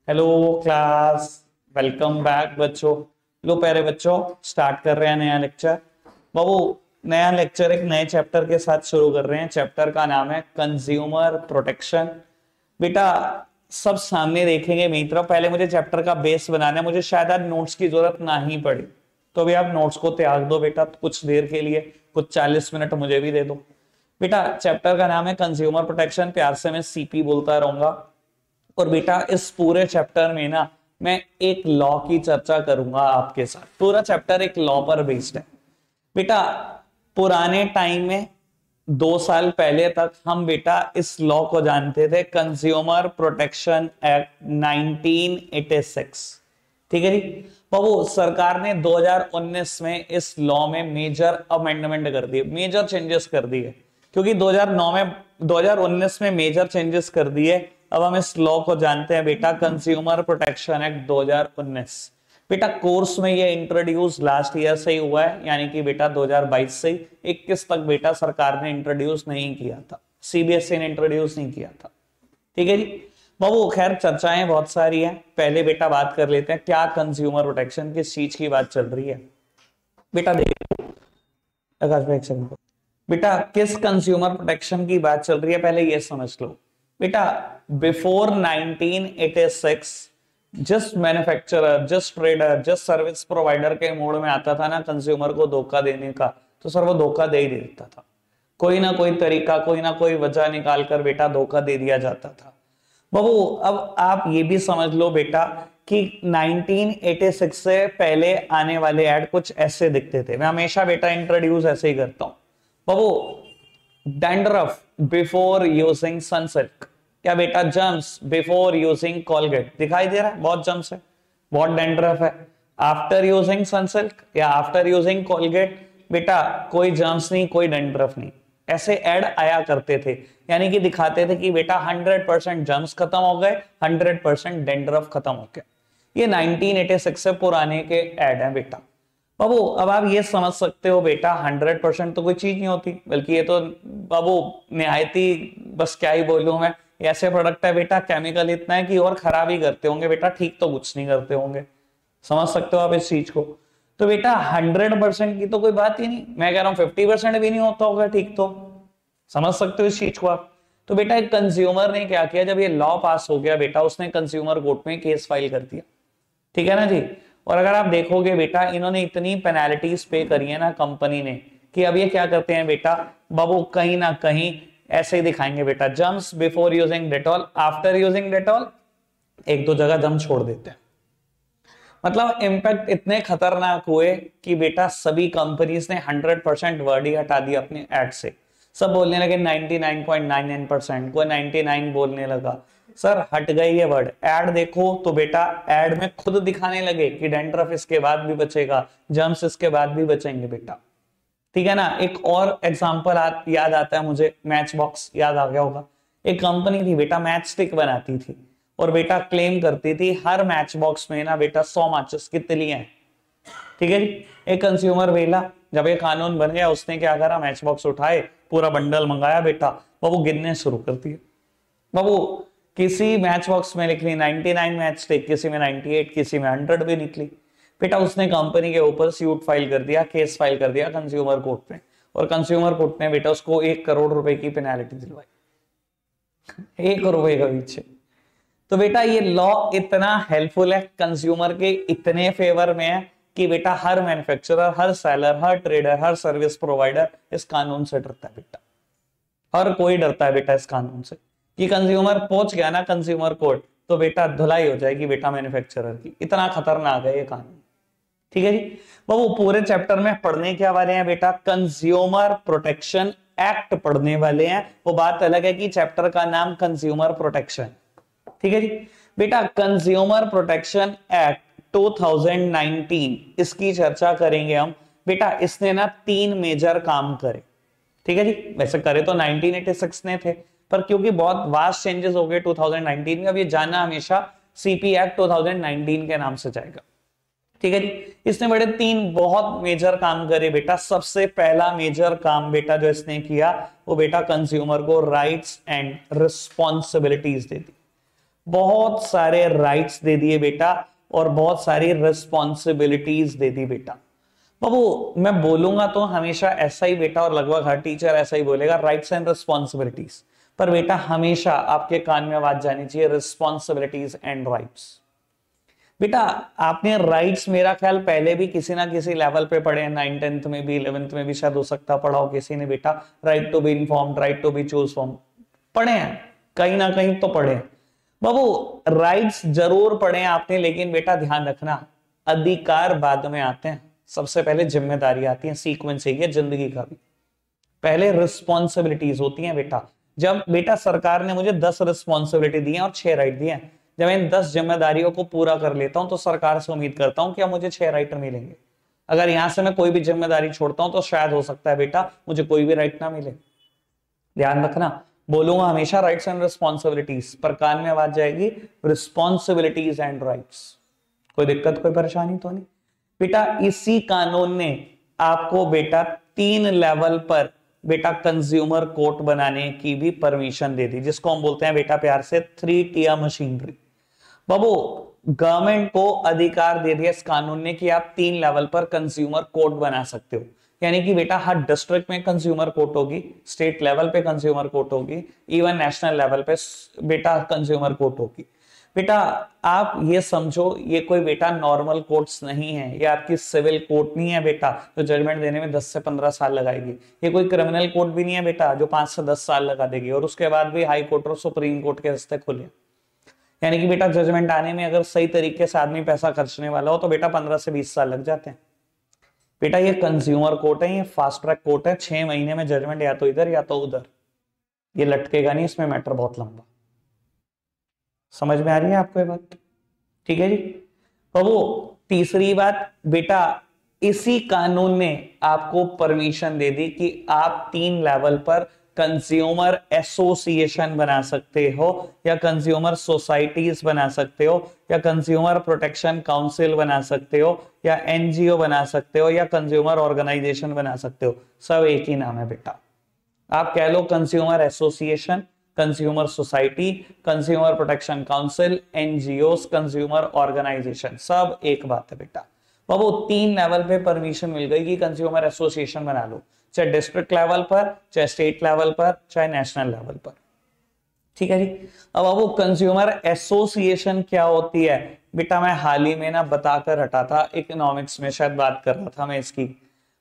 Hello class. Welcome back बच्चों। लो प्यारे बच्चों, स्टार्ट कर रहे हैं नया लेक्चर। बाबू, नया लेक्चर एक नए चैप्टर के साथ शुरू कर रहे हैं। चैप्टर का नाम है कंज्यूमर प्रोटेक्शन। बेटा सब सामने देखेंगे मेरी तरफ। पहले मुझे चैप्टर का बेस बनाना है। मुझे शायद आज नोट्स की जरूरत ना ही पड़ी, तो अभी आप नोट्स को त्याग दो बेटा कुछ देर के लिए। कुछ 40 मिनट मुझे भी दे दो। बेटा चैप्टर का नाम है कंज्यूमर प्रोटेक्शन, प्यार से मैं सीपी बोलता रहूंगा। और बेटा इस पूरे चैप्टर में ना मैं एक लॉ की चर्चा करूंगा आपके साथ। पूरा चैप्टर एक लॉ पर बेस्ड है। बेटा पुराने टाइम में 2 साल पहले तक हम बेटा इस लॉ को जानते थे, कंज्यूमर प्रोटेक्शन एक्ट 1986। ठीक है जी। बाबू सरकार ने 2019 में इस लॉ में मेजर अमेंडमेंट कर दिए, मेजर चेंजेस कर दिए। क्योंकि 2019 में मेजर चेंजेस कर दिए, अब हम इस लॉ को जानते हैं बेटा कंज्यूमर प्रोटेक्शन एक्ट 2019। बेटा कोर्स में ये इंट्रोड्यूस लास्ट ईयर से ही हुआ है, यानी कि बेटा 2022 से 21 तक बेटा सरकार ने इंट्रोड्यूस नहीं किया था, सीबीएसई ने इंट्रोड्यूस नहीं किया था। ठीक है जी। बाबू खैर चर्चाएं बहुत सारी हैं। पहले बेटा बात कर लेते हैं क्या कंज्यूमर प्रोटेक्शन, किस चीज की बात चल रही है। बेटा देखो आकाश भाई, एक सेकंड। बेटा किस कंज्यूमर प्रोटेक्शन की बात चल रही है पहले ये समझ लो। बेटा बिफोर 1986 जिस मैन्युफैक्चरर, जिस ट्रेडर, जिस सर्विस प्रोवाइडर के मोड में आता था ना कंज्यूमर को धोखा देने का, तो सर वो धोखा दे ही देता था। कोई ना कोई तरीका, कोई ना कोई वजह निकाल कर बेटा धोखा दे दिया जाता था। बाबू अब आप ये भी समझ लो बेटा कि 1986 से पहले आने वाले ऐड कुछ ऐसे दिखते थे। मैं हमेशा बेटा इंट्रोड्यूस ऐसे ही करता हूं। बाबू डैंड्रफ बिफोर यूजिंग सनसिल्क, या बेटा जम्स बिफोर यूजिंग कोलगेट। दिखाई दे रहा है बहुत जम्स है, बहुत डैंड्रफ है। आफ्टर यूजिंग सनसिल्क या आफ्टर यूजिंग कोलगेट बेटा कोई जम्स नहीं, कोई डैंड्रफ नहीं। ऐसे ऐड आया करते थे, यानी कि दिखाते थे कि बेटा 100% जम्स खत्म हो गए, 100% डैंड्रफ खत्म हो गया। ये 1986 से पुराने के ऐड हैं बेटा। बाबू अब आप ये समझ सकते हो बेटा 100% तो कोई चीज नहीं होती, बल्कि ये तो बाबू निहायती, बस क्या ही बोलूं मैं, ऐसे प्रोडक्ट है बेटा केमिकल इतना है कि और खराब ही करते होंगे बेटा, ठीक तो कुछ नहीं करते होंगे। समझ सकते हो आप इस चीज को। तो बेटा 100% की तो कोई बात ही नहीं, मैं कह रहा हूं 50% भी नहीं होता होगा ठीक। तो समझ सकते हो इस चीज को आप। तो बेटा एक कंज्यूमर ने क्या किया, जब ये लॉ पास हो गया बेटा उसने कंज्यूमर कोर्ट में केस फाइल कर दिया। ठीक है ना जी। और अगर आप देखोगे बेटा इन्होंने इतनी पेनाल्टीज पे करी है ना कंपनी ने, कि अब ये क्या करते हैं बेटा बाबू कहीं ना कहीं ऐसे ही दिखाएंगे बेटा germs before using Dettol, after using Dettol एक दो जगह जम छोड़ देते हैं। मतलब इंपैक्ट इतने खतरनाक हुए कि बेटा सभी कंपनीज ने 100% वर्ड ही हटा दिया अपने एड से। सब बोलने लगे 99.99%, कोई 99 बोलने लगा। सर हट गए ये वर्ड। एड देखो तो बेटा एड में खुद दिखाने लगे कि डैंड्रफ इसके बाद भी बचेगा, जर्म्स इसके बाद भी बचेंगे बेटा। ठीक है ना। एक और एग्जांपल याद आता है मुझे, मैच बॉक्स याद आ गया होगा। एक कंपनी थी बेटा मैच स्टिक बनाती थी, और बेटा क्लेम करती थी हर मैच बॉक्स में ना बेटा 100 मैचेस की तिलियां हैं। ठीक है जी। एक कंज्यूमर वेला, जब ये कानून बन गया उसने क्या करा, मैच बॉक्स उठाए, पूरा बंडल मंगाया बेटा, बाबू गिनने शुरू कर दिए। बाबू किसी मैच बॉक्स में निकली 99 मैच स्टिक, किसी में 98, किसी में 100 भी निकली। बेटा उसने कंपनी के ऊपर सूट फाइल कर दिया, केस फाइल कर दिया कंज्यूमर कोर्ट में, और कंज्यूमर कोर्ट ने बेटा उसको 1 करोड़ रुपए की पेनाल्टी दिलवाई। 1 रुपए का पीछे। तो बेटा ये लॉ इतना हेल्पफुल है, कंज्यूमर के इतने फेवर में है कि बेटा हर मैन्युफैक्चरर, हर सेलर, हर ट्रेडर, हर सर्विस प्रोवाइडर इस कानून से डरता है बेटा। हर कोई डरता है बेटा इस कानून से कि कंज्यूमर पहुंच गया ना कंज्यूमर कोर्ट तो बेटा धुलाई हो जाएगी बेटा मैन्युफैक्चरर की। इतना खतरनाक है ये कानून। ठीक है जी। वो पूरे चैप्टर में पढ़ने क्या वाले हैं बेटा, कंज्यूमर प्रोटेक्शन एक्ट पढ़ने वाले हैं। वो बात अलग है कि चैप्टर का नाम कंज्यूमर प्रोटेक्शन। ठीक है जी। बेटा कंज्यूमर प्रोटेक्शन एक्ट 2019 इसकी चर्चा करेंगे हम। बेटा इसने ना 3 मेजर काम करे। ठीक है जी। वैसे करे तो 1986 ने थे, पर क्योंकि बहुत वास्ट चेंजेस हो गए 2019 में, अब ये जानना हमेशा सीपी एक्ट 2019 के नाम से जाएगा। ठीक है जी। इसने बड़े 3 बहुत मेजर काम करे बेटा। सबसे पहला मेजर काम बेटा जो इसने किया वो बेटा कंज्यूमर को राइट्स एंड रिस्पॉन्सिबिलिटीज दे दी। बहुत सारे राइट्स दे दिए बेटा और बहुत सारी रिस्पॉन्सिबिलिटीज दे दी बेटा। बाबू मैं बोलूंगा तो हमेशा ऐसा ही बेटा, और लगभग हर टीचर ऐसा ही बोलेगा, राइट्स एंड रिस्पॉन्सिबिलिटीज। पर बेटा हमेशा आपके कान में आवाज जानी चाहिए रिस्पॉन्सिबिलिटीज एंड राइट्स। बेटा आपने राइट्स मेरा ख्याल पहले भी किसी ना किसी लेवल पे पढ़े हैं, 9th 10th में भी 11th में भी शायद हो सकता पढ़ा हो किसी ने बेटा। Right to be informed, right to be choose form, पढ़े हैं कहीं ना कहीं तो पढ़े हैं। बाबू राइट्स जरूर पढ़े हैं आपने, लेकिन बेटा ध्यान रखना अधिकार बाद में आते हैं, सबसे पहले जिम्मेदारी आती है। सीक्वेंस है जिंदगी का भी, पहले रिस्पॉन्सिबिलिटीज होती हैं बेटा। जब बेटा सरकार ने मुझे 10 रिस्पॉन्सिबिलिटी दी है और 6 राइट दिए हैं, जब इन 10 जिम्मेदारियों को पूरा कर लेता हूं तो सरकार से उम्मीद करता हूं कि अब मुझे 6 राइट मिलेंगे। अगर यहां से मैं कोई भी जिम्मेदारी छोड़ता हूं तो शायद हो सकता है बेटा मुझे कोई भी राइट ना मिले। ध्यान रखना, बोलूंगा हमेशा राइट्स एंड रिस्पॉन्सिबिलिटीज, पर कान में आवाज जाएगी रिस्पॉन्सिबिलिटीज एंड राइट्स। कोई दिक्कत कोई परेशानी तो नहीं बेटा। इसी कानून ने आपको बेटा 3 लेवल पर बेटा कंज्यूमर कोर्ट बनाने की भी परमिशन दे दी, जिसको हम बोलते हैं बेटा प्यार से 3 टियर मशीनरी। बाबू गवर्नमेंट को अधिकार दे दिया इस कानून ने कि आप 3 लेवल पर कंज्यूमर कोर्ट बना सकते हो। यानी कि बेटा हर डिस्ट्रिक्ट में कंज्यूमर कोर्ट होगी, स्टेट लेवल पे कंज्यूमर कोर्ट होगी, इवन नेशनल लेवल पे बेटा कंज्यूमर कोर्ट होगी। बेटा आप ये समझो ये कोई बेटा नॉर्मल कोर्ट्स नहीं है, ये आपकी सिविल कोर्ट नहीं है बेटा जो जजमेंट देने में 10 से 15 साल लगाएगी। ये कोई क्रिमिनल कोर्ट भी नहीं है बेटा जो 5 से 10 साल लगा देगी और उसके बाद भी हाई कोर्ट और सुप्रीम कोर्ट के रास्ते खुले। यानी कि बेटा जजमेंट आने में अगर सही तरीके से आदमी पैसा खर्चने वाला हो तो बेटा 15 से 20 साल लग जाते हैं। बेटा ये कंज्यूमर कोर्ट है, ये फास्ट ट्रैक कोर्ट है, 6 महीने में जजमेंट या तो इधर या तो उधर, ये लटकेगा नहीं, इसमें मैटर बहुत लंबा। समझ में आ रही है आपको ये बात? ठीक है जी। तो वो तीसरी बात बेटा, इसी कानून ने आपको परमिशन दे दी कि आप 3 लेवल पर कंज्यूमर एसोसिएशन बना सकते हो, या कंज्यूमर सोसाइटीज बना सकते हो, या कंज्यूमर प्रोटेक्शन काउंसिल बना सकते हो, या एनजीओ बना सकते हो, या कंज्यूमर ऑर्गेनाइजेशन बना सकते हो। सब एक ही नाम है बेटा। आप कह लो consumer association, consumer society, consumer protection council, NGO, consumer organisation, सब एक बात है बेटा। बाबू 3 लेवल पे परमिशन मिल गई कि कंज्यूमर एसोसिएशन बना लो, चाहे डिस्ट्रिक्ट लेवल पर, चाहे स्टेट लेवल पर, चाहे नेशनल लेवल पर। ठीक है जी। अब बाबू कंज्यूमर एसोसिएशन क्या होती है बेटा, मैं हाल ही में ना बताकर हटा था, इकोनॉमिक्स में शायद बात कर रहा था मैं इसकी।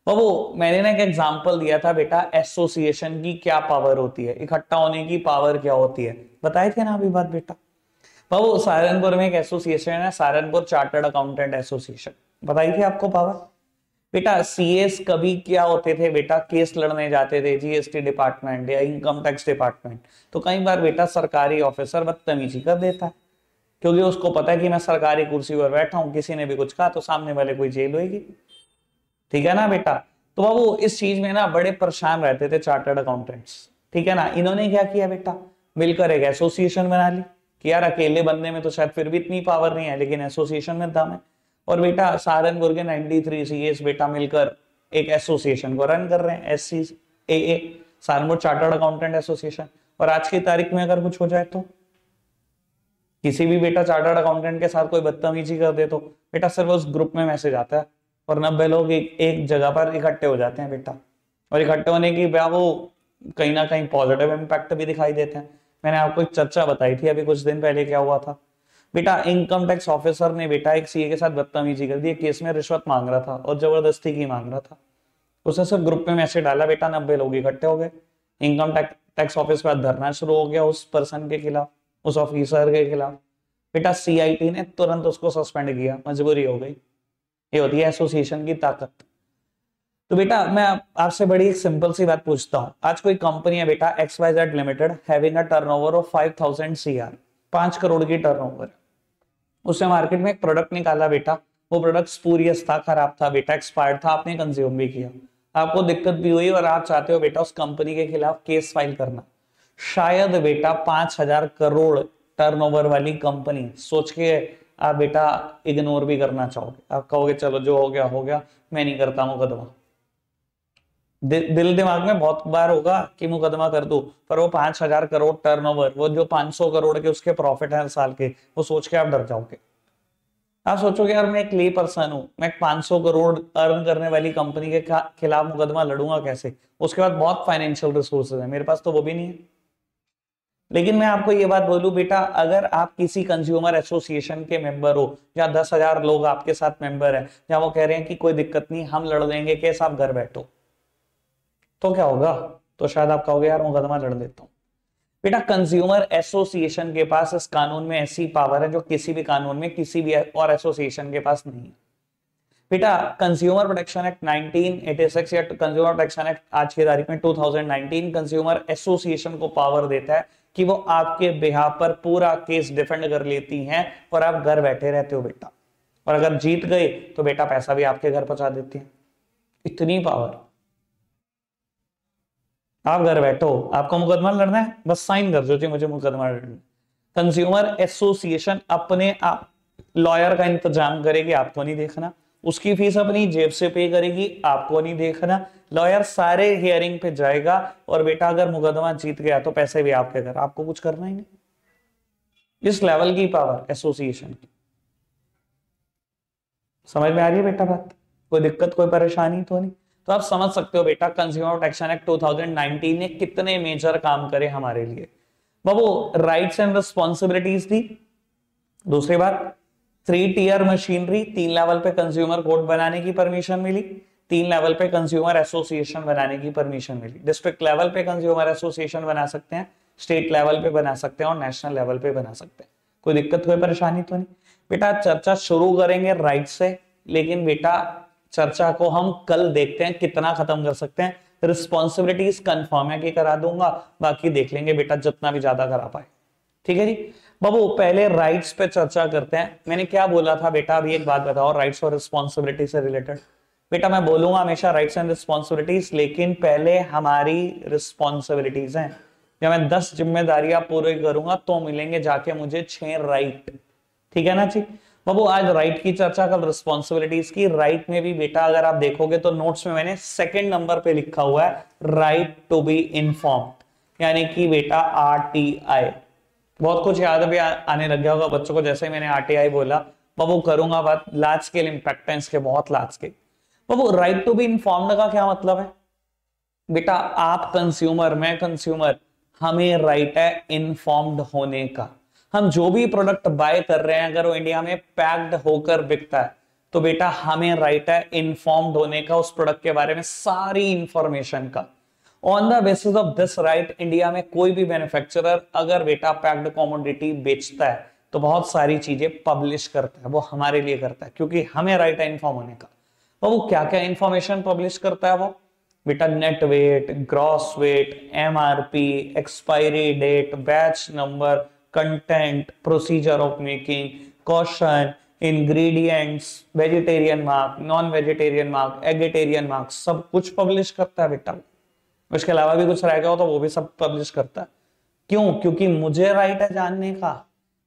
बाबू मैंने ना एक एग्जांपल दिया था बेटा, एसोसिएशन की क्या पावर होती है, इकट्ठा होने की पावर क्या होती है, बताए थे ना अभी बात बेटा। बाबू सहारनपुर में एक एसोसिएशन है, सहारनपुर चार्टर्ड अकाउंटेंट एसोसिएशन, बताई थी आपको पावर। बेटा सीएस कभी क्या होते थे बेटा, केस लड़ने जाते थे जीएसटी डिपार्टमेंट या इनकम टैक्स डिपार्टमेंट, तो कई बार बेटा सरकारी ऑफिसर बदतमीजी कर देता है, क्योंकि उसको पता है कि मैं सरकारी कुर्सी पर बैठा हूं, किसी ने भी कुछ कहा तो सामने वाले कोई जेल होगी। ठीक है ना बेटा। तो बाबू इस चीज में ना बड़े परेशान रहते थे चार्टर्ड अकाउंटेंट्स। ठीक है ना, इन्होंने क्या किया बेटा, मिलकर एक एसोसिएशन बना ली कि यार अकेले बनने में तो शायद फिर भी इतनी पावर नहीं है, लेकिन एसोसिएशन में दम है। और बेटा सहारनपुर के 93 सीएस बेटा मिलकर एक एसोसिएशन को रन कर रहे हैं, SCAA, Saharanpur chartered accountant association. और आज की तारीख में अगर कुछ हो जाए तो, किसी भी बेटा चार्टर्ड अकाउंटेंट के साथ कोई बदतमीजी कर दे तो बेटा सिर्फ उस ग्रुप में मैसेज आता है और 90 लोग एक जगह पर इकट्ठे हो जाते हैं बेटा। और इकट्ठे होने की वो कहीं ना कहीं पॉजिटिव इम्पैक्ट भी दिखाई देते हैं। मैंने आपको एक चर्चा बताई थी अभी कुछ दिन पहले, क्या हुआ था बेटा, इनकम टैक्स ऑफिसर ने बेटा एक सीए के साथ बदतमीजी कर दी, केस में रिश्वत मांग रहा था और जबरदस्ती की मांग रहा था। उसने सिर्फ ग्रुप में मैसेज डाला बेटा, 90 लोग इकट्ठे हो गए, इनकम टैक्स ऑफिस पर धरना शुरू हो गया उस पर्सन के खिलाफ, उस ऑफिसर के खिलाफ। बेटा सीआईटी ने तुरंत उसको सस्पेंड किया, मजबूरी हो गई। ये होती है एसोसिएशन की ताकत। तो बेटा मैं आपसे बड़ी एक सिंपल सी बात पूछता हूं, आज कोई कंपनी है बेटा XYZ limited having a turnover of 5000 CR, 5 crore की टर्नओवर, उसने मार्केट में एक प्रोडक्ट निकाला बेटा, वो प्रोडक्ट स्पूरियस था, खराब था बेटा, एक्सपायर्ड था, आपने कंज्यूम भी किया, आपको दिक्कत भी हुई और आप चाहते हो बेटा उस कंपनी के खिलाफ केस फाइल करना। शायद बेटा 5000 करोड़ टर्नओवर वाली कंपनी, सोच के आप बेटा इग्नोर भी करना चाहोगे, आप कहोगे चलो जो हो गया हो गया, मैं नहीं करता मुकदमा। दिल दिमाग में बहुत बार होगा कि मुकदमा कर दूं, पर वो 5,000 करोड़ टर्नओवर, वो जो 500 करोड़ के उसके प्रॉफिट है हर साल के, वो सोच के आप डर जाओगे। आप सोचोगे यार मैं एक ले पर्सन हूं, मैं 500 करोड़ अर्न करने वाली कंपनी के खिलाफ मुकदमा लड़ूंगा कैसे? उसके बाद बहुत फाइनेंशियल रिसोर्सेज है, मेरे पास तो वो भी नहीं है। लेकिन मैं आपको ये बात बोलूं बेटा, अगर आप किसी कंज्यूमर एसोसिएशन के मेंबर हो, या 10,000 लोग आपके साथ मेंबर है, जहां वो कह रहे हैं कि कोई दिक्कत नहीं हम लड़ लेंगे केस, आप घर बैठो, तो क्या होगा? तो शायद आप कहोगे यार मुकदमा लड़ लेता हूं। बेटा कंज्यूमर एसोसिएशन के पास इस कानून में ऐसी पावर है जो किसी भी कानून में किसी भी और एसोसिएशन के पास नहीं है। बेटा कंज्यूमर प्रोटेक्शन एक्ट 1986 या कंज्यूमर प्रोटेक्शन एक्ट आज की तारीख में 2019 कंज्यूमर एसोसिएशन को पावर देता है कि वो आपके बिहाफ पर पूरा केस डिफेंड कर लेती हैं और आप घर बैठे रहते हो बेटा, और अगर जीत गए तो बेटा पैसा भी आपके घर पहुंचा देती है। इतनी पावर। आप घर बैठो, आपको मुकदमा लड़ना है, बस साइन कर दो जी मुझे मुकदमा लड़ना। कंज्यूमर एसोसिएशन अपने आप लॉयर का इंतजाम करेगी, आपको नहीं देखना, उसकी फीस अपनी जेब से पे करेगी, आपको नहीं देखना, लॉयर सारे हियरिंग पे जाएगा, और बेटा अगर मुकदमा जीत गया तो पैसे भी आपके घर, आपको कुछ करना ही नहीं। इस लेवल की पावर एसोसिएशन की। समझ में आ रही है बेटा बात? कोई दिक्कत कोई परेशानी तो नहीं? तो आप समझ सकते हो बेटा कंज्यूमर प्रोटेक्शन एक्ट 2019 ने कितने मेजर काम करे हमारे लिए। बाबू राइट्स एंड रिस्पॉन्सिबिलिटीज थी। दूसरी बात 3 टियर मशीनरी, 3 लेवल पे कंज्यूमर कोर्ट बनाने की परमिशन मिली, 3 लेवल पे कंज्यूमर एसोसिएशन बनाने की परमिशन मिली। डिस्ट्रिक्ट लेवल पे कंज्यूमर एसोसिएशन बना सकते हैं, स्टेट लेवल पे बना सकते हैं, और नेशनल लेवल पे बना सकते हैं। कोई दिक्कत कोई परेशानी तो नहीं? बेटा चर्चा शुरू करेंगे राइट से, लेकिन बेटा चर्चा को हम कल देखते हैं कितना खत्म कर सकते हैं। रिस्पॉन्सिबिलिटीज कंफर्म है कि करा दूंगा, बाकी देख लेंगे बेटा जितना भी ज्यादा करा पाए। ठीक है जी बाबू, पहले राइट्स पे चर्चा करते हैं। मैंने क्या बोला था बेटा, अभी एक बात बताओ राइट्स और रिस्पॉन्सिबिलिटी से रिलेटेड। बेटा मैं बोलूंगा हमेशा राइट्स एंड रिस्पॉन्सिबिलिटीज, लेकिन पहले हमारी रिस्पॉन्सिबिलिटीज हैं। जब मैं 10 जिम्मेदारियां पूरी करूंगा तो मिलेंगे जाके मुझे 6 राइट। ठीक है ना जी बाबू, आज राइट की चर्चा, कल रिस्पॉन्सिबिलिटीज की। राइट में भी बेटा अगर आप देखोगे तो नोट्स में मैंने 2nd नंबर पे लिखा हुआ है राइट टू बी इन्फॉर्म्ड, यानी कि बेटा RTI। बहुत कुछ याद भी आने लग गया होगा बच्चों को जैसे ही मैंने RTI बोला। बाबू करूंगा बात, लार्ज स्केल इंपैक्ट है इसके, बहुत लार्ज स्केल। बाबू राइट टू बी इन्फॉर्म्ड का क्या मतलब है? बेटा आप कंज्यूमर, मैं कंज्यूमर, हमें राइट है इन्फॉर्म्ड होने का। हम जो भी प्रोडक्ट बाय कर रहे हैं अगर वो इंडिया में पैक्ड होकर बिकता है तो बेटा हमें राइट है इन्फॉर्म्ड होने का, उस प्रोडक्ट के बारे में सारी इंफॉर्मेशन का। On the basis of this right India में कोई भी मैन्युफैक्चरर अगर बेटा पैक्ड कमोडिटी बेचता है तो बहुत सारी चीजें पब्लिश करता है, वो हमारे लिए करता है क्योंकि हमें राइट है इन्फॉर्म होने का। तो वो क्या क्या इंफॉर्मेशन पब्लिश करता है वो? बेटा net weight, gross weight, MRP, expiry date, batch number, content, procedure of making, caution, ingredients, vegetarian mark, non vegetarian mark, eggitarian mark, सब कुछ पब्लिश करता है बेटा। उसके अलावा भी कुछ रहेगा तो वो भी सब पब्लिश करता है। क्यों? क्योंकि मुझे राइट है जानने का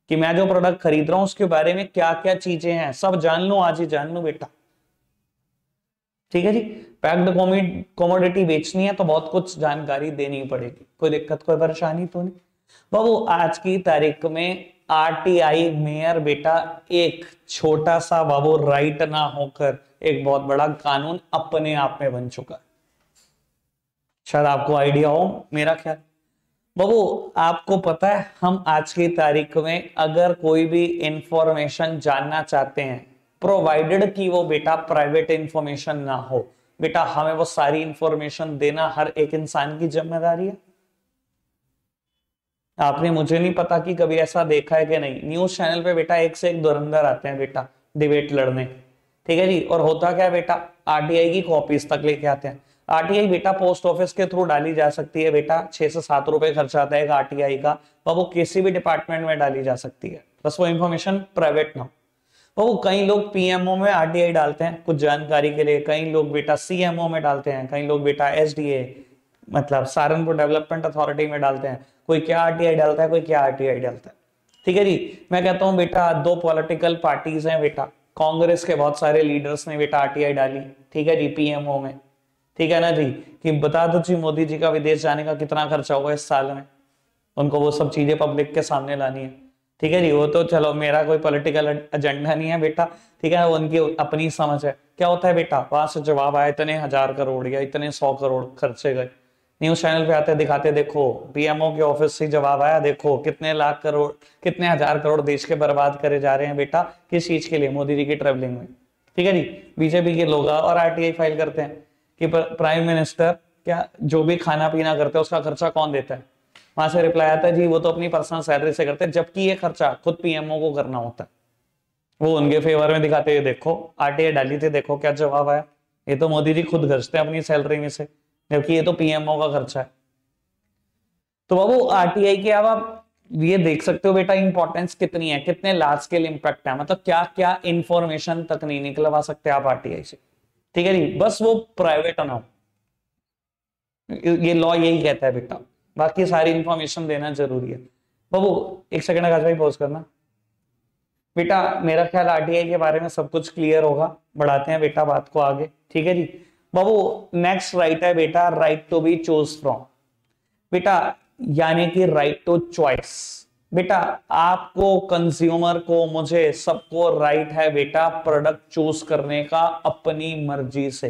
कि मैं जो प्रोडक्ट खरीद रहा हूं उसके बारे में क्या क्या चीजें हैं, सब जान लूं, आज ही जान लूं बेटा। ठीक है जी, पैक्ड कमोडिटी बेचनी है तो बहुत कुछ जानकारी देनी पड़ेगी। कोई दिक्कत कोई परेशानी तो नहीं? बाबू आज की तारीख में RTI मेयर बेटा एक छोटा सा बाबू राइट ना होकर एक बहुत बड़ा कानून अपने आप में बन चुका है। शायद आपको आइडिया हो मेरा ख्याल। बाबू आपको पता है हम आज की तारीख में अगर कोई भी इंफॉर्मेशन जानना चाहते हैं, प्रोवाइडेड कि वो बेटा प्राइवेट इंफॉर्मेशन ना हो, बेटा हमें वो सारी इंफॉर्मेशन देना हर एक इंसान की जिम्मेदारी है। आपने, मुझे नहीं पता कि कभी ऐसा देखा है कि नहीं, न्यूज चैनल पे बेटा एक से एक धुरंधर आते हैं बेटा डिबेट लड़ने। ठीक है जी, और होता क्या है बेटा, RTI की कॉपीज तक लेके आते हैं। RTI बेटा पोस्ट ऑफिस के थ्रू डाली जा सकती है बेटा, 6 से 7 रुपए खर्चा आता है RTI का, वो किसी भी डिपार्टमेंट में डाली जा सकती है, बस वो इंफॉर्मेशन प्राइवेट ना हो। वो कई लोग PMO में RTI डालते हैं कुछ जानकारी के लिए, कई लोग बेटा CMO में डालते हैं, कई लोग बेटा SDA मतलब सहारनपुर डेवलपमेंट अथॉरिटी में डालते हैं, कोई क्या RTI डालता है, कोई क्या RTI डालता है। ठीक है जी, मैं कहता हूं बेटा 2 पॉलिटिकल पार्टीज हैं बेटा, कांग्रेस के बहुत सारे लीडर्स ने बेटा RTI डाली, ठीक है जी, PMO में, ठीक है ना जी, कि बता दो जी मोदी जी का विदेश जाने का कितना खर्चा होगा इस साल में, उनको वो सब चीजें पब्लिक के सामने लानी है। ठीक है जी, वो तो चलो मेरा कोई पॉलिटिकल एजेंडा नहीं है बेटा, ठीक है, वो उनकी अपनी समझ है। क्या होता है बेटा, वहां से जवाब आया इतने 1000 करोड़ या इतने 100 करोड़ खर्चे गए, न्यूज चैनल पे आते दिखाते, देखो पीएमओ के ऑफिस से जवाब आया, देखो कितने लाख करोड़, कितने 1000 करोड़ देश के बर्बाद करे जा रहे हैं बेटा, किस चीज के लिए, मोदी जी की ट्रेवलिंग में। ठीक है जी, बीजेपी के लोग और आरटीआई फाइल करते हैं कि प्राइम मिनिस्टर क्या जो भी खाना पीना करते हैं उसका खर्चा कौन देता है। वहां से रिप्लाई आता है जी वो तो अपनी पर्सनल सैलरी से करते हैं, जबकि ये खर्चा खुद पीएमओ को करना होता है। वो उनके फेवर में दिखाते हुए देखो आरटीआई डाली थी, देखो क्या जवाब आया, ये तो मोदी जी खुद खर्चते हैं अपनी सैलरी में से, जबकि ये तो पीएमओ का खर्चा है। तो बाबू आरटीआई के अब आप ये देख सकते हो बेटा इंपॉर्टेंस कितनी है, कितने लार्ज स्केल इंपैक्ट है, मतलब क्या क्या इंफॉर्मेशन तक नहीं निकलवा सकते आप आरटीआई से। ठीक है जी, बस वो प्राइवेट ना हो, ये लॉ यही कहता है बेटा, बाकी सारी इंफॉर्मेशन देना जरूरी है। बाबू एक सेकंड आकाश भाई पॉज करना। बेटा मेरा ख्याल आरटीआई के बारे में सब कुछ क्लियर होगा, बढ़ाते हैं बेटा बात को आगे। ठीक है जी, बाबू नेक्स्ट राइट है बेटा, right to be choose from, बेटा यानी कि राइट टू चॉइस। बेटा आपको, कंज्यूमर को, मुझे, सबको राइट है बेटा प्रोडक्ट चूज करने का अपनी मर्जी से।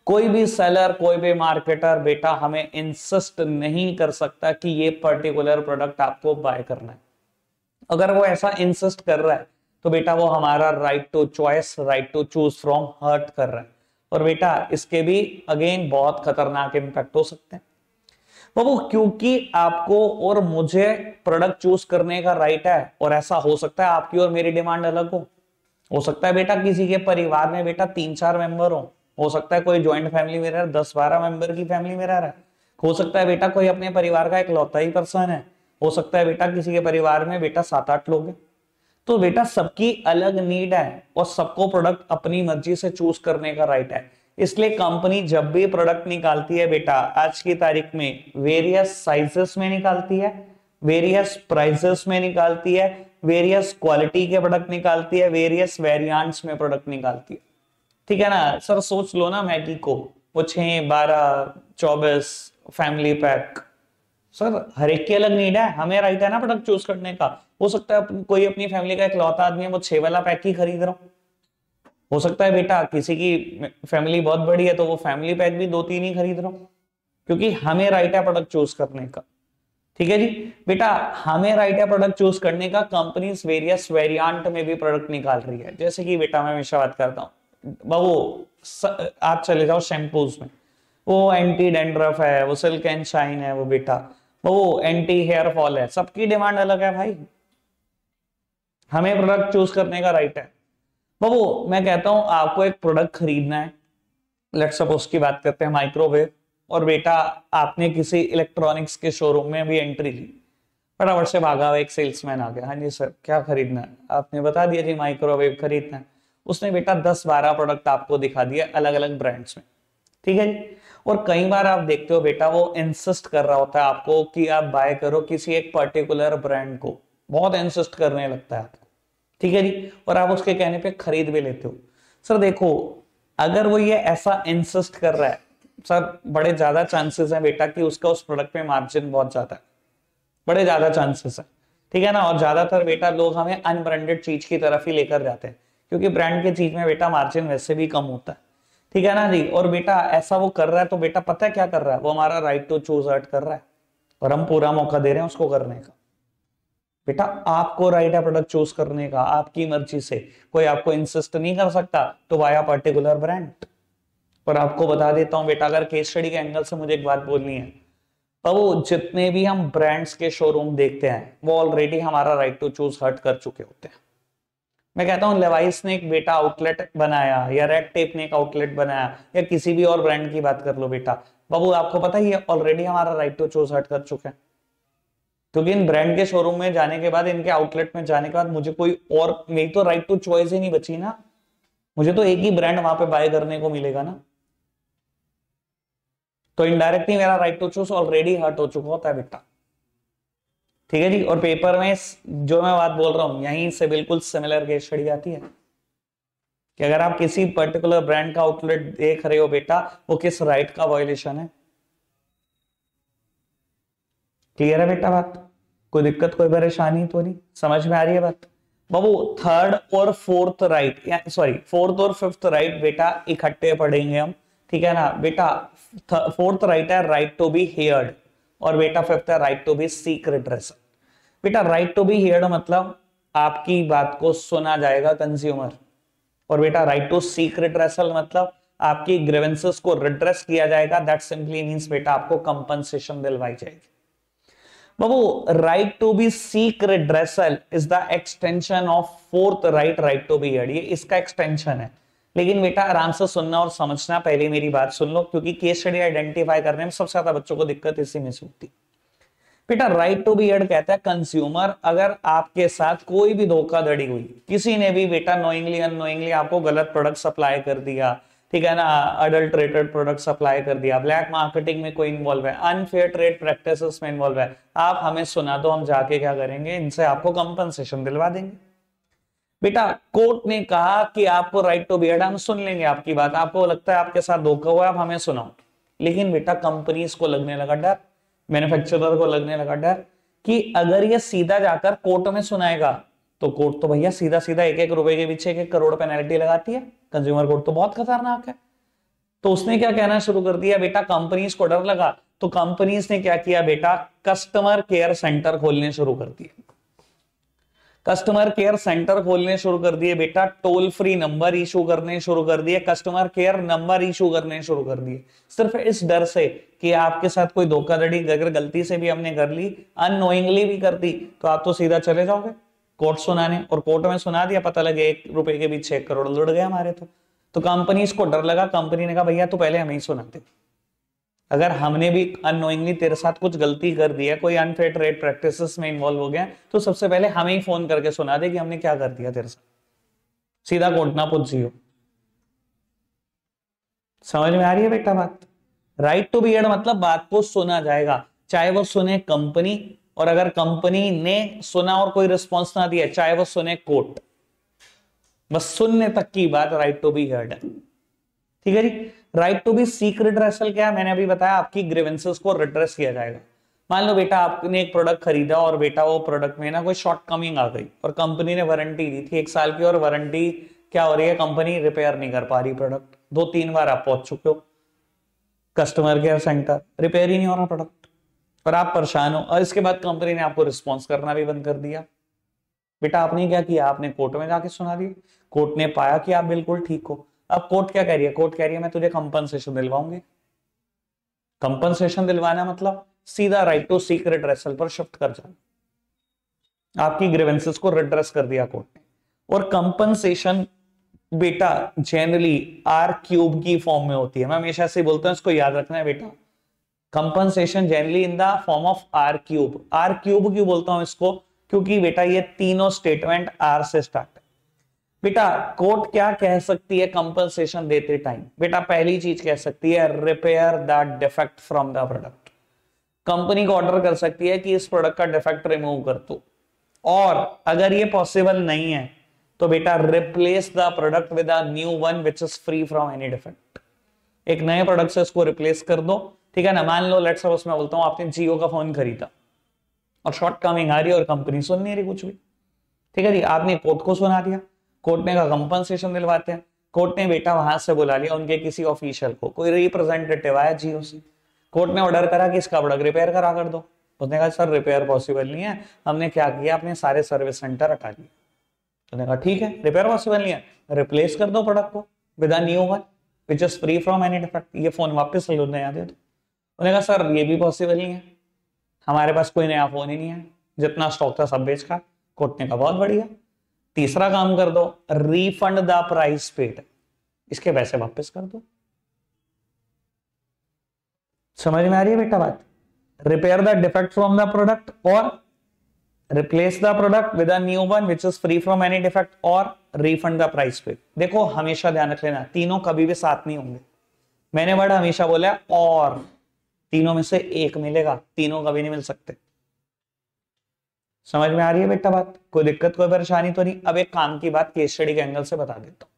कोई भी सेलर, कोई भी मार्केटर बेटा हमें इंसिस्ट नहीं कर सकता कि ये पर्टिकुलर प्रोडक्ट आपको बाय करना है। अगर वो ऐसा इंसिस्ट कर रहा है तो बेटा वो हमारा right to choice, right to choose from hurt कर रहा है। और बेटा इसके भी अगेन बहुत खतरनाक इंपैक्ट हो सकते हैं बाबू, क्योंकि आपको और मुझे प्रोडक्ट चूज करने का राइट है, और ऐसा हो सकता है आपकी और मेरी डिमांड अलग हो सकता है बेटा किसी के परिवार में बेटा 3-4 मेंबर हो सकता है कोई ज्वाइंट फैमिली में रह रहा है, 10-12 मेंबर की फैमिली में रह रहा है, हो सकता है बेटा कोई अपने परिवार का इकलौता ही पर्सन है, हो सकता है बेटा किसी के परिवार में बेटा 7-8 लोग हैं। तो बेटा सबकी अलग नीड है और सबको प्रोडक्ट अपनी मर्जी से चूज करने का राइट है। इसलिए कंपनी जब भी प्रोडक्ट निकालती है बेटा आज की तारीख में वेरियस साइजेस में निकालती है, वेरियस प्राइसेस में निकालती है, वेरियस क्वालिटी के प्रोडक्ट निकालती है, वेरियस वेरिएंट्स में प्रोडक्ट निकालती है। ठीक है ना सर, सोच लो ना मैगी को, वो 6, 12, 24 फैमिली पैक, सर हर एक की अलग नीड है, हमें राइट है ना प्रोडक्ट चूज करने का। हो सकता है कोई अपनी फैमिली का इकलौता आदमी है वो 6 वाला पैक ही खरीद रहा हो सकता है बेटा किसी की फैमिली बहुत बड़ी है तो वो फैमिली पैक भी 2-3 ही खरीद रहा क्योंकि हमें राइट है प्रोडक्ट चूज करने का। ठीक है जी बेटा, हमें राइट है प्रोडक्ट चूज करने का, कंपनीज वेरियस वेरिएंट में भी प्रोडक्ट निकाल रही है। जैसे कि बेटा मैं हमेशा बात करता हूँ बाबू, आप चले जाओ शैम्पूज में, वो एंटी डेंड्रफ है, वो सिल्क एंड शाइन है, वो बेटा वो एंटी हेयर फॉल है, सबकी डिमांड अलग है भाई, हमें प्रोडक्ट चूज करने का राइट है। बाबू मैं कहता हूं आपको एक प्रोडक्ट खरीदना है, लेट्स सपोज की बात करते हैं माइक्रोवेव, और बेटा आपने किसी इलेक्ट्रॉनिक्स के शोरूम में भी एंट्री ली, फटाफट से भागा हुआ एक सेल्समैन आ गया, हाँ जी सर क्या खरीदना है, आपने बता दिया जी माइक्रोवेव खरीदना है, उसने बेटा 10-12 प्रोडक्ट आपको दिखा दिया अलग अलग ब्रांड्स में। ठीक है जी, और कई बार आप देखते हो बेटा वो इंसिस्ट कर रहा होता है आपको कि आप बाय करो किसी एक पर्टिकुलर ब्रांड को, बहुत इंसिस्ट करने लगता है आपको। ठीक है जी, और आप उसके कहने पे खरीद भी लेते हो। सर देखो अगर वो ये ऐसा इंसिस्ट कर रहा है सर, बड़े ज्यादा चांसेस हैं बेटा कि उसका उस प्रोडक्ट में मार्जिन बहुत ज्यादा है, बड़े ज्यादा चांसेस है। ठीक है ना, और ज्यादातर बेटा लोग हमें अनब्रांडेड चीज की तरफ ही लेकर जाते हैं क्योंकि ब्रांड की चीज में बेटा मार्जिन वैसे भी कम होता है। ठीक है ना जी, और बेटा ऐसा वो कर रहा है तो बेटा पता है क्या कर रहा है, वो हमारा राइट टू चूज हर्ट कर रहा है और हम पूरा मौका दे रहे हैं उसको करने का। बेटा आपको राइट है प्रोडक्ट चूज करने का आपकी मर्जी से, कोई आपको इंसिस्ट नहीं कर सकता तो वाया पर्टिकुलर ब्रांड। पर आपको बता देता हूं बेटा, अगर केस स्टडी के एंगल से मुझे एक बात बोलनी है, तो वो जितने भी हम ब्रांड्स के शोरूम देखते हैं वो ऑलरेडी हमारा राइट टू चूज हर्ट कर चुके होते हैं। मैं कहता हूं लेवाइस ने एक बेटा आउटलेट बनाया या रेड टेप ने एक आउटलेट बनाया या किसी भी और ब्रांड की बात कर लो बेटा, बाबू आपको पता ही है ऑलरेडी हमारा राइट टू चूज हर्ट कर चुके हैं, क्योंकि इन ब्रांड के शोरूम में जाने के बाद, इनके आउटलेट में जाने के बाद मुझे कोई और, मेरी तो राइट टू चॉइस ही नहीं बची ना, मुझे तो एक ही ब्रांड वहां पे बाय करने को मिलेगा ना, तो इनडायरेक्टली मेरा right to choose already hurt हो चुका होता है बेटा। ठीक है जी, और पेपर में जो मैं बात बोल रहा हूं यहीं से बिल्कुल सिमिलर केस स्टडी आती है। कि अगर आप किसी पर्टिकुलर ब्रांड का आउटलेट देख रहे हो बेटा, वो किस राइट का वायलेशन है। क्लियर है बेटा बात? कोई दिक्कत कोई परेशानी तो नहीं, समझ में आ रही है बात? बाबू थर्ड और फोर्थ राइट, सॉरी फोर्थ और फिफ्थ राइट बेटा इकट्ठे पढ़ेंगे हम, ठीक है ना बेटा। फोर्थ राइट है राइट टू बी हियर्ड, और बेटा फिफ्थ है right to be seek redressal. बेटा राइट टू बी हियर्ड मतलब आपकी बात को सुना जाएगा कंज्यूमर, और बेटा राइट टू सीक रिड्रेसल मतलब आपकी ग्रीवेंसेस को रिड्रेस किया जाएगा। दैट सिंपली मींस बेटा आपको कंपनसेशन दिलवाई जाएगी। बाबू right to be seek redressal is the extension of fourth right, right to be heard, ये इसका एक्सटेंशन है। लेकिन बेटा आराम से सुनना और समझना, पहले मेरी बात सुन लो, क्योंकि केस स्टडी आइडेंटिफाई करने में सबसे ज्यादा बच्चों को दिक्कत इसी में से होती। बेटा राइट टू बी हियर्ड कहता है कंज्यूमर अगर आपके साथ कोई भी धोखाधड़ी हुई, किसी ने भी बेटा नोइंगली अननोइंगली आपको गलत प्रोडक्ट सप्लाई कर दिया, ठीक है ना, अडल्ट्रेटेड प्रोडक्ट सप्लाई कर दिया, ब्लैक मार्केटिंग में कोई इन्वॉल्व है, अनफेयर ट्रेड प्रैक्टिसेस में इन्वॉल्व है, आप हमें सुना दो, हम जाके क्या करेंगे, इनसे आपको कंपनसेशन दिलवा देंगे। बेटा कोर्ट ने कहा कि आपको राइट टू बी हियर्ड, हम सुन लेंगे आपकी बात, आपको लगता है आपके साथ धोखा हुआ, आप हमें सुनाओ। लेकिन बेटा कंपनीज को लगने लगा डर, मैन्युफैक्चरर को लगने लगा डर कि अगर ये सीधा जाकर कोर्ट में सुनाएगा तो कोर्ट तो भैया सीधा सीधा 1-1 रुपए के पीछे 1-1 करोड़ पेनल्टी लगाती है, कंज्यूमर कोर्ट तो बहुत खतरनाक है। तो उसने क्या कहना शुरू कर दिया बेटा, कंपनीज को डर लगा तो कंपनीज ने क्या किया बेटा, कस्टमर केयर सेंटर खोलने शुरू कर दिए। कस्टमर केयर सेंटर खोलने शुरू कर दिए बेटा, टोल फ्री नंबर इशू करने शुरू कर दिए, कस्टमर केयर नंबर इशू करने शुरू कर दिए, सिर्फ इस डर से कि आपके साथ कोई धोखाधड़ी अगर गलती से भी हमने कर ली, अननोइंगली भी कर दी, तो आप तो सीधा चले जाओगे कोर्ट सुनाने, और कोर्ट में सुना दिया, पता लगे 1 रुपए के पीछे 1 करोड़ लुट गए हमारे। तो कंपनी इसको डर लगा, कंपनी ने कहा भैया तो पहले हमें ही सुनाते, अगर हमने भी अननोइंगली तेरे साथ कुछ गलती कर दी है, कोई अनफेयर ट्रेड प्रैक्टिसेस में इन्वॉल्व हो गया, तो सबसे पहले हमें ही फोन करके सुना दे कि हमने क्या कर दिया तेरे साथ, सीधा कोर्ट ना पहुंचियो। समझ में आ रही है बेटा बात? राइट टू बी हियर्ड मतलब बात को सुना जाएगा, चाहे वो सुने कंपनी, और अगर कंपनी ने सुना और कोई रिस्पॉन्स ना दिया, चाहे वो सुने कोर्ट, बस सुनने तक की बात राइट टू बी हियर्ड है। ठीक है जी। Right to be seek redressal क्या है, मैंने अभी बताया, आपकी ग्रीवेंसेस को रिड्रेस किया जाएगा। मान लो बेटा आपने एक प्रोडक्ट खरीदा और बेटा वो प्रोडक्ट में ना कोई शॉर्ट कमिंग आ गई, और कंपनी ने वारंटी दी थी 1 साल की, और वारंटी क्या हो रही है, कंपनी रिपेयर नहीं कर पा रही प्रोडक्ट, 2-3 बार आप पहुंच चुके हो कस्टमर केयर सेंटर, रिपेयर ही नहीं हो रहा प्रोडक्ट, और आप परेशान हो, और इसके बाद कंपनी ने आपको रिस्पॉन्स करना भी बंद कर दिया। बेटा आपने क्या किया, आपने कोर्ट में जाके सुना दिया, कोर्ट ने पाया कि आप बिल्कुल ठीक हो। अब कोर्ट क्या कह रही है, कोर्ट कह रही है मैं तुझे कंपनसेशन दिलवाऊंगी। कंपनसेशन दिलवाना मतलब सीधा राइट टू सीक रिड्रेसल पर शिफ्ट कर जाना, आपकी ग्रीवेंसेस को रिड्रेस कर दिया कोर्ट ने। और कंपनसेशन बेटा जनरली R³ की फॉर्म में होती है, मैं हमेशा से बोलता हूं इसको याद रखना है बेटा, compensation generally in the form of R³। R³ क्यों बोलता हूं इसको, क्योंकि बेटा ये तीनों स्टेटमेंट R से स्टार्ट है। बेटा कोर्ट क्या कह सकती है कंपनसेशन देते टाइम, बेटा पहली चीज कह सकती है repair the defect from the product, company को ऑर्डर कर सकती है कि इस प्रोडक्ट का डिफेक्ट रिमूव कर दो, और अगर ये पॉसिबल नहीं है तो बेटा replace the product with a new one which is free from any defect, एक नए प्रोडक्ट से इसको रिप्लेस कर दो। ठीक है ना, मान लो लेट्स सपोज मैं बोलता हूं आपने जियो का फोन खरीदा और शॉर्ट कमिंग आ रही है और कंपनी सुन नहीं रही कुछ भी, ठीक है जी, आपने कोर्ट को सुना दिया, कोर्ट ने कहा कंपनसेशन दिलवाते हैं, कोर्ट ने बेटा वहां से बुला लिया उनके किसी ऑफिशियल को, कोई रिप्रेजेंटेटिव आया जियो से, कोर्ट ने ऑर्डर करा कि इसका प्रोडक्ट रिपेयर करा कर दो, उसने कहा सर रिपेयर पॉसिबल नहीं है, हमने क्या किया अपने सारे सर्विस सेंटर हटा लिए, उसने कहा ठीक है रिपेयर पॉसिबल नहीं है, रिप्लेस कर दो प्रोडक्ट को with a new one which is free from any defect, ये फोन वापस नया दे दो। उन्होंने कहा सर ये भी पॉसिबल नहीं है, हमारे पास कोई नया फोन ही नहीं है, जितना स्टॉक था सब बेच का। कोर्ट ने कहा बहुत बढ़िया, तीसरा काम कर दो, रीफंड द प्राइस पेड, इसके पैसे वापस कर दो। समझ में आ रही है बेटा बात? Repair the defect from the product, और replace the product with a new one which is free from any defect, और रीफंड द प्राइस पेड। देखो हमेशा ध्यान रख लेना, तीनों कभी भी साथ नहीं होंगे, मैंने वर्ड हमेशा बोला, और तीनों में से एक मिलेगा, तीनों कभी नहीं मिल सकते। समझ में आ रही है बेटा बात? कोई दिक्कत कोई परेशानी तो नहीं? अब एक काम की बात केस स्टडी के एंगल से बता देता हूं।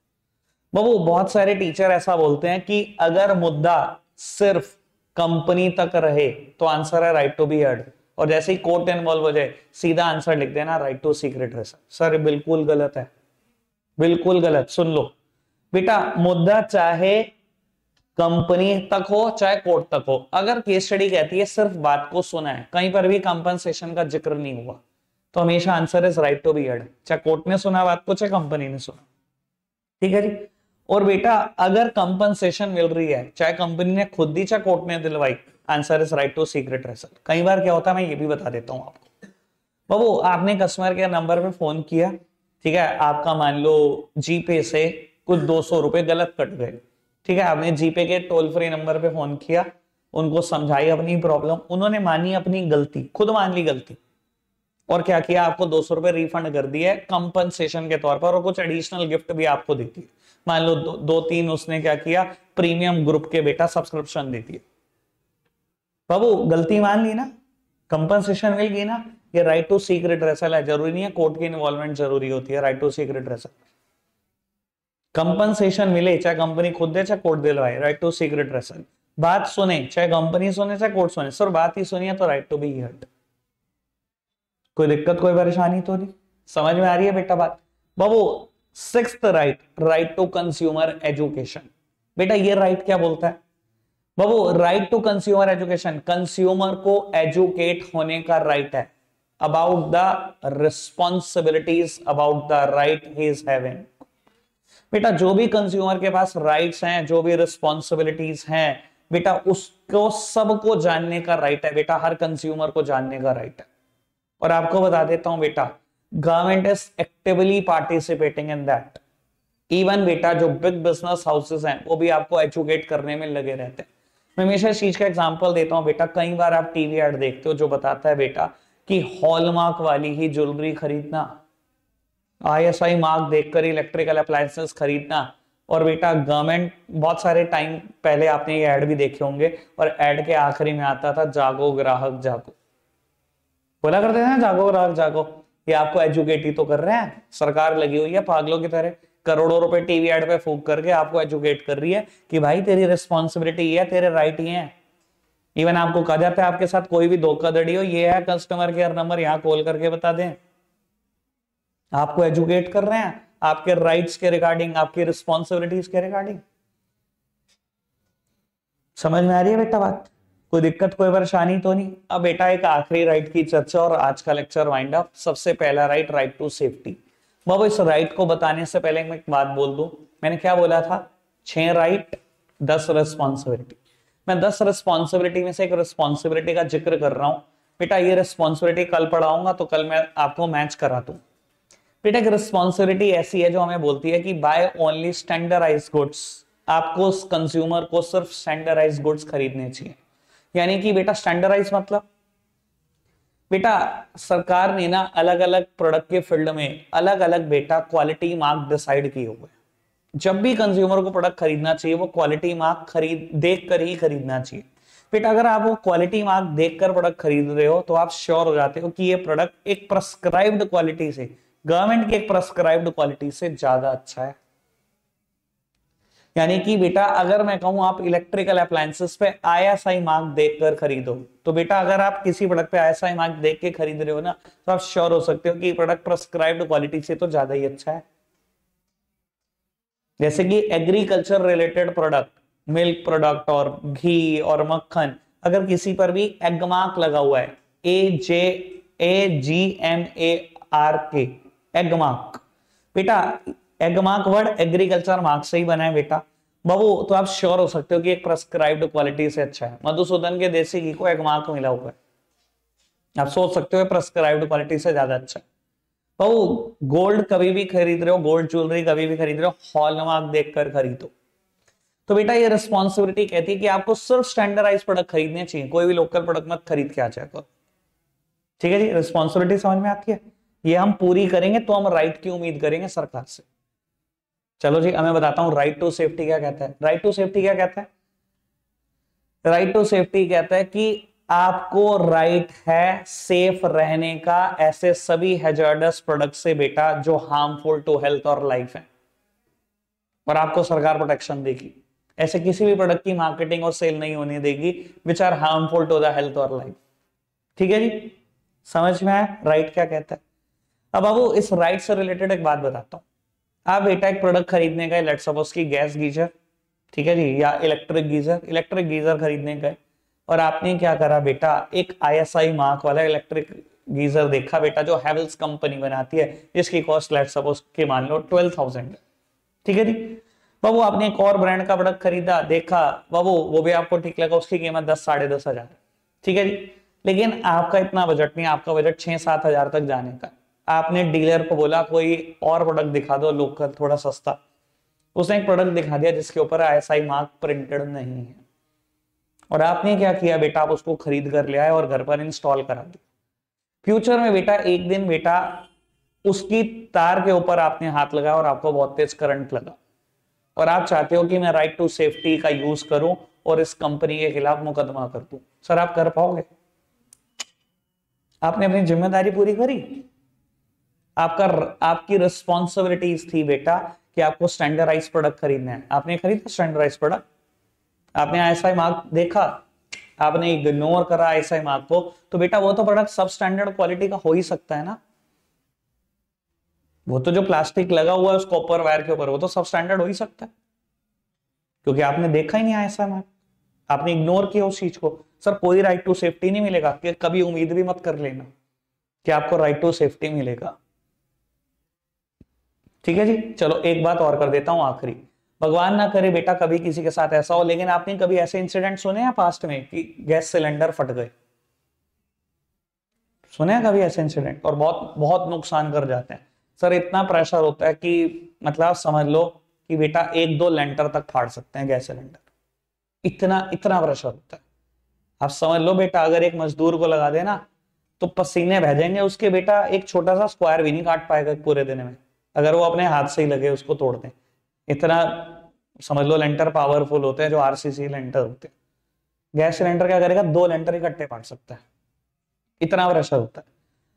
बाबू बहुत सारे टीचर ऐसा बोलते हैं कि अगर मुद्दा सिर्फ कंपनी तक रहे तो आंसर है राइट टू बी हर्ड, और जैसे ही कोर्ट इन्वॉल्व हो जाए सीधा आंसर लिख देना right to seek redressal. Sir बिल्कुल गलत है, बिल्कुल गलत। सुन लो बेटा, मुद्दा चाहे कंपनी तक हो चाहे कोर्ट तक हो, अगर केस स्टडी कहती है सिर्फ बात को सुना है, कहीं पर भी कंपनसेशन का जिक्र नहीं हुआ, तो हमेशा answer is right to be heard, चाहे कोर्ट ने सुना बात को चाहे कंपनी ने सुना। ठीक है जी। और बेटा अगर कंपनसेशन मिल रही है, चाहे कंपनी ने खुद दी चाहे कोर्ट ने दिलवाई, answer is right to seek redressal. कई बार क्या होता है, मैं ये भी बता देता हूं आपको। बाबू आपने कस्टमर केयर नंबर पे फोन किया, ठीक है, आपका मान लो जीपे से कुछ 200 रुपए गलत कट गए, ठीक है, आपने जीपे के टोल फ्री नंबर पे फोन किया, उनको समझाई अपनी प्रॉब्लम, उन्होंने मानी अपनी गलती, खुद मान ली गलती, और क्या किया, आपको 200 रुपए रिफंड कर दिए कंपनसेशन के तौर पर, और कुछ एडिशनल गिफ्ट भी आपको देती है। मान लो दो तीन उसने क्या किया, प्रीमियम ग्रुप के बेटा सब्सक्रिप्शन देती है। बाबू गलती मान ली ना, कंपनसेशन मिल गई ना, ये राइट टू सीक रेड्रेसल है। जरूरी नहीं है कोर्ट की इन्वॉल्वमेंट जरूरी होती है right to seek redressal. Compensation मिले चाहे कंपनी खुद दे चाहे कोर्ट दिलवाए, राइट टू सीक रेड्रेसल। बात सुने चाहे कंपनी सुने चाहे कोर्ट सुने, सर बात ही सुनिए तो राइट टू बी हर्ड। कोई दिक्कत कोई परेशानी तो नहीं, समझ में आ रही है बेटा बात। बाबू sixth right, right to consumer education. बेटा ये राइट क्या बोलता है बाबू, right to consumer education, consumer को एजुकेट होने का राइट है about the responsibilities, about the right he is having. बेटा जो भी कंज्यूमर के पास राइट्स हैं, जो भी रिस्पॉन्सिबिलिटीज हैं, बेटा उसको सबको जानने का राइट है। बेटा हर कंज्यूमर को जानने का राइट है। और आपको बता देता हूं बेटा, government is actively participating in that. Even बेटा जो बिग बिजनेस हाउसेस हैं वो भी आपको एजुकेट करने में लगे रहते हैं। मैं हमेशा इस चीज का एग्जांपल देता हूं बेटा, कई बार आप टीवी एड देखते हो जो बताता है बेटा कि हॉलमार्क वाली ही ज्वेलरी खरीदना, आईएसआई मार्क देखकर इलेक्ट्रिकल अप्लायंसेस खरीदना। और बेटा गवर्नमेंट, बहुत सारे टाइम पहले आपने ये ऐड भी देखे होंगे, और ऐड के आखिरी में आता था जागो ग्राहक जागो, बोला करते थे ना जागो ग्राहक जागो। ये आपको एजुकेट ही तो कर रहे हैं, सरकार लगी हुई है पागलों की तरह, करोड़ों रुपए टीवी एड पे फूंक करके आपको एजुकेट कर रही है कि भाई तेरी रिस्पॉन्सिबिलिटी है, तेरे राइट ही है। इवन आपको कहा जाता है आपके साथ कोई भी धोखाधड़ी हो, ये है कस्टमर केयर नंबर, यहाँ कॉल करके बता दें। आपको एजुकेट कर रहे हैं आपके राइट्स के रिगार्डिंग, आपकी रिस्पॉन्सिबिलिटीज के रिगार्डिंग। समझ में आ रही है बेटा बात, कोई दिक्कत कोई परेशानी तो नहीं। अब बेटा एक आखिरी राइट की चर्चा और आज का लेक्चर वाइंड अप। सबसे पहला राइट, राइट टू सेफ्टी। बाबू इस राइट को बताने से पहले मैं एक बात बोल दूं, मैंने क्या बोला था, 6 राइट 10 रिस्पॉन्सिबिलिटी। मैं 10 रिस्पॉन्सिबिलिटी में से एक रिस्पॉन्सिबिलिटी का जिक्र कर रहा हूं। बेटा ये रिस्पॉन्सिबिलिटी कल पढ़ाऊंगा तो कल मैं आपको मैच करा दूं। बेटा एक रिस्पॉन्सिबिलिटी ऐसी है जो हमें बोलती है कि बाय ओनली स्टैंडर्डाइज्ड गुड्स, आपको उस कंज्यूमर को सिर्फ स्टैंडर्डाइज्ड गुड्स खरीदने चाहिए। यानी कि बेटा स्टैंडर्डाइज मतलब बेटा सरकार ने ना अलग अलग प्रोडक्ट के फील्ड में अलग अलग बेटा क्वालिटी मार्क डिसाइड किए हुए। जब भी कंज्यूमर को प्रोडक्ट खरीदना चाहिए वो क्वालिटी मार्क खरीद देख कर ही खरीदना चाहिए। बेटा अगर आप वो क्वालिटी मार्क देखकर प्रोडक्ट खरीद रहे हो तो आप श्योर हो जाते हो कि ये प्रोडक्ट एक प्रेस्क्राइब्ड क्वालिटी से, गवर्नमेंट की एक प्रेस्क्राइब्ड क्वालिटी से ज्यादा अच्छा है। यानी कि बेटा अगर मैं कहूं आप इलेक्ट्रिकल अप्लायंसेस पे आईएसआई मार्क देखकर खरीदो, तो बेटा अगर आप किसी प्रोडक्ट पे आईएसआई मार्क देख के खरीद रहे हो ना, तो आप श्योर हो सकते हो कि प्रोडक्ट प्रेस्क्राइब्ड क्वालिटी से तो ज्यादा ही अच्छा है। जैसे कि agriculture related product, milk product और घी और मक्खन, अगर किसी पर भी एग मार्क लगा हुआ है, AGMARK, एग मार्क, बेटा egg mark word agriculture mark से ही बना है बेटा बाबू, तो आप श्योर हो सकते हो कि एक प्रेस्क्राइब्ड क्वालिटी से अच्छा है। मधुसूदन के देसी घी को एग मार्क मिला हुआ है, आप सोच सकते हो प्रेस्क्राइब्ड क्वालिटी से ज्यादा अच्छा है। बाबू गोल्ड कभी भी खरीद रहे हो, गोल्ड ज्वेलरी कभी भी खरीद रहे हो, हॉलमार्क देखकर खरीदो। तो बेटा ये रिस्पॉन्सिबिलिटी कहती है कि आपको सिर्फ स्टैंडर्डाइज प्रोडक्ट खरीदने चाहिए, कोई भी लोकल प्रोडक्ट मत खरीद के आ जाएगा। ठीक है जी, रिस्पॉन्सिबिलिटी समझ में आती है, ये हम पूरी करेंगे तो हम राइट की उम्मीद करेंगे सरकार से। चलो जी, मैं बताता हूं राइट टू सेफ्टी क्या कहता है। राइट टू सेफ्टी क्या कहता है, राइट टू सेफ्टी कहता है कि आपको राइट है सेफ रहने का ऐसे सभी हैजर्डस प्रोडक्ट से बेटा जो हार्मफुल टू हेल्थ और लाइफ है। और आपको सरकार प्रोटेक्शन देगी। ऐसे किसी भी प्रोडक्ट की मार्केटिंग और सेल नहीं होने देगी which are harmful to the health और लाइफ। ठीक है जी, समझ में आया राइट क्या कहता है। अब बाबू इस राइट से रिलेटेड एक बात बताता हूं। आप बेटा एक प्रोडक्ट खरीदने गए, लेट्स सपोज की गैस गीजर, ठीक है जी, या इलेक्ट्रिक गीजर खरीदने गए, और आपने क्या करा बेटा, एक ISI मार्क वाला इलेक्ट्रिक गीजर देखा बेटा जो हैवेल्स कंपनी बनाती है, जिसकी कॉस्ट लेट्स सपोज के मान लो 12,000। ठीक है जी, बाबू आपने एक और ब्रांड का प्रोडक्ट खरीदा, देखा बाबू वो भी आपको ठीक लगा, उसकी कीमत 10-10,500। ठीक है जी, लेकिन आपका इतना बजट नहीं, आपका बजट 6-7 हजार तक जाने का। आपने डीलर को बोला कोई और प्रोडक्ट दिखा दो लोकल थोड़ा सस्ता, उसने एक प्रोडक्ट दिखा दिया जिसके ऊपर ISI मार्क प्रिंटेड नहीं है, और आपने क्या किया बेटा, आप उसको खरीद कर ले आए और घर पर इंस्टॉल करा दिया। फ्यूचर में बेटा एक दिन बेटा उसकी तार के ऊपर आपने हाथ लगाया और आपको बहुत तेज करंट लगा, और आप चाहते हो कि मैं राइट टू सेफ्टी का यूज करूं और इस कंपनी के खिलाफ मुकदमा कर दूं। सर आप कर पाओगे? आपने अपनी जिम्मेदारी पूरी करी। आपकी रिस्पॉन्सिबिलिटीज थी बेटा कि आपको स्टैंडर्डाइज प्रोडक्ट खरीदना है, आपने खरीदा स्टैंडर्डाइज प्रोडक्ट, आपने ISI मार्क देखा, आपने इग्नोर करा ISI मार्क को, तो बेटा वो तो प्रोडक्ट सब स्टैंडर्ड क्वालिटी का हो ही सकता है ना। वो तो जो प्लास्टिक लगा हुआ है उस कॉपर वायर के ऊपर, वो तो सब स्टैंडर्ड हो ही सकता है, क्योंकि आपने देखा ही नहीं ISI मार्क, आपने इग्नोर किया उस चीज को। सर कोई राइट टू सेफ्टी नहीं मिलेगा, कि कभी उम्मीद भी मत कर लेना कि आपको राइट टू सेफ्टी मिलेगा। ठीक है जी, चलो एक बात और कर देता हूं आखिरी। भगवान ना करे बेटा कभी किसी के साथ ऐसा हो, लेकिन आपने कभी ऐसे इंसिडेंट सुने हैं पास्ट में कि गैस सिलेंडर फट गए? सुने हैं कभी ऐसे इंसिडेंट? और बहुत बहुत नुकसान कर जाते हैं। सर इतना प्रेशर होता है कि मतलब समझ लो कि बेटा 1-2 लेंटर तक फाड़ सकते हैं गैस सिलेंडर, इतना इतना प्रेशर होता है। आप समझ लो बेटा अगर एक मजदूर को लगा देना तो पसीने बह जाएंगे उसके बेटा, एक छोटा सा स्क्वायर भी नहीं काट पाएगा पूरे दिन में, अगर वो अपने हाथ से ही लगे उसको तोड़ दें। इतना समझ लो लेंटर पावरफुल होते हैं जो RCC लेंटर होते हैं। गैस सिलेंडर क्या करेगा, 2 लेंटर इकट्ठे फाड़ सकता है, इतना प्रेशर होता है।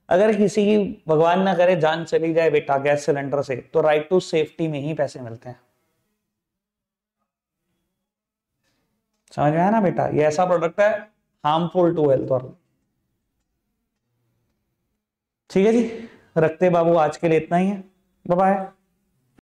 अगर किसी की भगवान ना करे जान चली जाए बेटा गैस सिलेंडर से, तो राइट टू सेफ्टी में ही पैसे मिलते हैं। समझ में आया ना बेटा, ये ऐसा प्रोडक्ट है हार्मफुल टू हेल्थ। और ठीक है जी, रखते बाबू आज के लिए इतना ही है, बाय बाय।